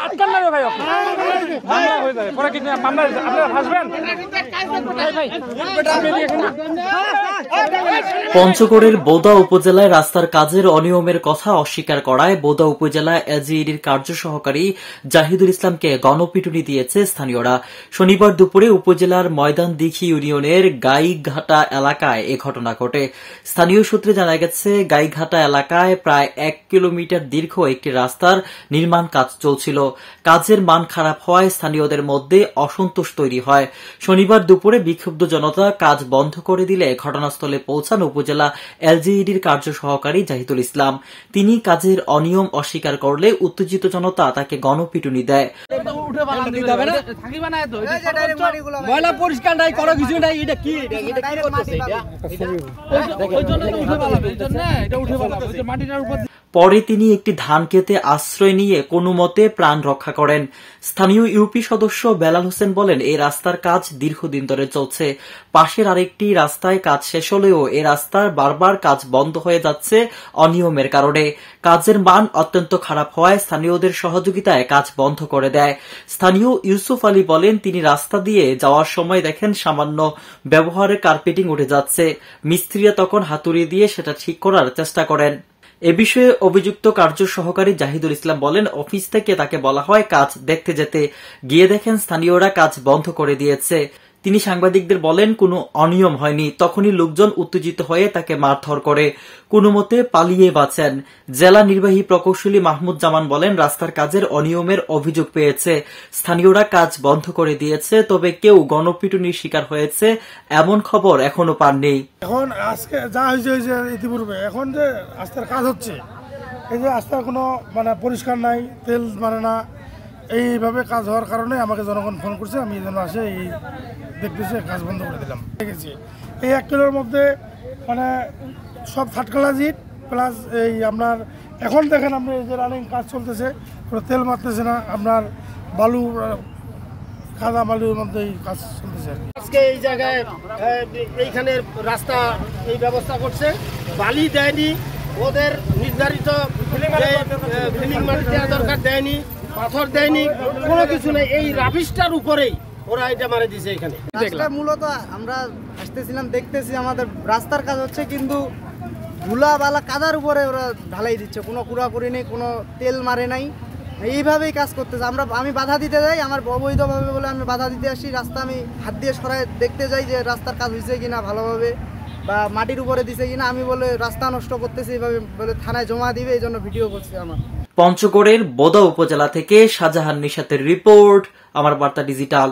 আটকান না ভাই, মামলা হয়ে যাবে পরে, কিন্তু মামলা আপনারা ফাঁসবেন। পঞ্চগড়ের বোদা উপজেলায় রাস্তার কাজের অনিয়মের কথা অস্বীকার করায় বোদা উপজেলা এলজিইডির কার্য সহকারী জাহিদুল ইসলামকে গণপিটুনি দিয়েছে স্থানীয়রা। শনিবার দুপুরে উপজেলার ময়দানদিঘি ইউনিয়নের গাইঘাটা এলাকায় এ ঘটনা ঘটে। স্থানীয় সূত্রে জানা গেছে, গাইঘাটা এলাকায় প্রায় 1 কিলোমিটার দীর্ঘ একটি রাস্তার নির্মাণ কাজ চলছিল। কাজের মান খারাপ হওয়ায় স্থানীয়দের মধ্যে অসন্তোষ তৈরি হয়। শনিবার দুপুরে বিক্ষুব্ধ জনতা কাজ বন্ধ করে দিলে ঘটনাস্থলে পৌঁছান উপজেলা এলজিইডির কার্য সহকারী জাহিদুল ইসলাম। তিনি কাজের অনিয়ম অস্বীকার করলে উত্তেজিত জনতা তাকে গণপিটুনি দেয়। পরে তিনি একটি ধান খেতে আশ্রয় নিয়ে কোনোমতে প্রাণ রক্ষা করেন। স্থানীয় ইউপি সদস্য বেলাল হোসেন বলেন, এই রাস্তার কাজ দীর্ঘদিন ধরে চলছে। পাশের আরেকটি রাস্তায় কাজ শেষ হলেও এ রাস্তার বারবার কাজ বন্ধ হয়ে যাচ্ছে অনিয়মের কারণে। কাজের মান অত্যন্ত খারাপ হওয়ায় স্থানীয়দের সহযোগিতায় কাজ বন্ধ করে দেয়। স্থানীয় ইউসুফ আলী বলেন, তিনি রাস্তা দিয়ে যাওয়ার সময় দেখেন সামান্য ব্যবহারের কার্পেটিং উঠে যাচ্ছে। মিস্ত্রিরা তখন হাতুড়ি দিয়ে সেটা ঠিক করার চেষ্টা করেন। এ বিষয়ে অভিযুক্ত কার্য সহকারী জাহিদুল ইসলাম বলেন, অফিস থেকে তাকে বলা হয় কাজ দেখতে যেতে, গিয়ে দেখেন স্থানীয়রা কাজ বন্ধ করে দিয়েছে। তিনি সাংবাদিকদের বলেন, কোনো অনিয়ম হয়নি। তখনই লোকজন উত্তেজিত হয়ে তাকে মারধর করে, কোনোমতে পালিয়ে বাঁচেন। জেলা নির্বাহী প্রকৌশলী মাহমুদ জামান বলেন, রাস্তার কাজের অনিয়মের অভিযোগ পেয়েছে, স্থানীয়রা কাজ বন্ধ করে দিয়েছে, তবে কেউ গণপিটুনির শিকার হয়েছে এমন খবর এখনো পাননি। এখন আজকে যা হয়েছে ইতিপূর্বে, এখন যে রাস্তার কাজ হচ্ছে, এই যে রাস্তার কোনো পরিষ্কার নাই, তেল না, এইভাবে কাজ হওয়ার কারণে আমাকে জনগণ ফোন করছে, আমি যেন আসে এই দেখতেছি, কাজ বন্ধ করে দিলাম। দেখেছি এই 1 কিলোর মধ্যে সব থার্ড ক্লাস ইট প্লাস এই আপনার এখন দেখেন আপনি এই যে রানিং কাজ চলতেছে, কোনো তেল মারতেছে না, আপনার বালু কাদা বালুর মধ্যে এই কাজ চলতেছে। আজকে এই জায়গায় এইখানে রাস্তা এই ব্যবস্থা করছে, বালি দেয়নি, ওদের নির্ধারিত ফিলিং মাটি দেওয়া দরকার দেয়নি, পাথর দেয়নি, কোনো কিছু নেই। এই রাবিশটার উপরেই ওরা এটা মারে দিছে। এখানে মূলত আমরা আসতেছিলাম, দেখতেছি আমাদের রাস্তার কাজ হচ্ছে, কিন্তু ধুলা বালা কাদার উপরে ওরা ঢালাই দিচ্ছে, কোনো কুড়াকুড়ি নেই, কোনো তেল মারে নাই, এইভাবেই কাজ করতেছে। আমি বাধা দিতে যাই, আমার অবৈধভাবে বলে আমি বাধা দিতে আসি, রাস্তা আমি হাত দিয়ে সরাই দেখতে যাই যে রাস্তার কাজ হয়েছে কিনা ভালোভাবে, বা মাটির উপরে দিছে কিনা। আমি বলে রাস্তা নষ্ট করতেছি এইভাবে বলে থানায় জমা দিবে, এই জন্য ভিডিও করছি। আমার পঞ্চগড়ের বোদা উপজেলা থেকে শাহজাহান নিশাতের রিপোর্ট, আমার বার্তা ডিজিটাল।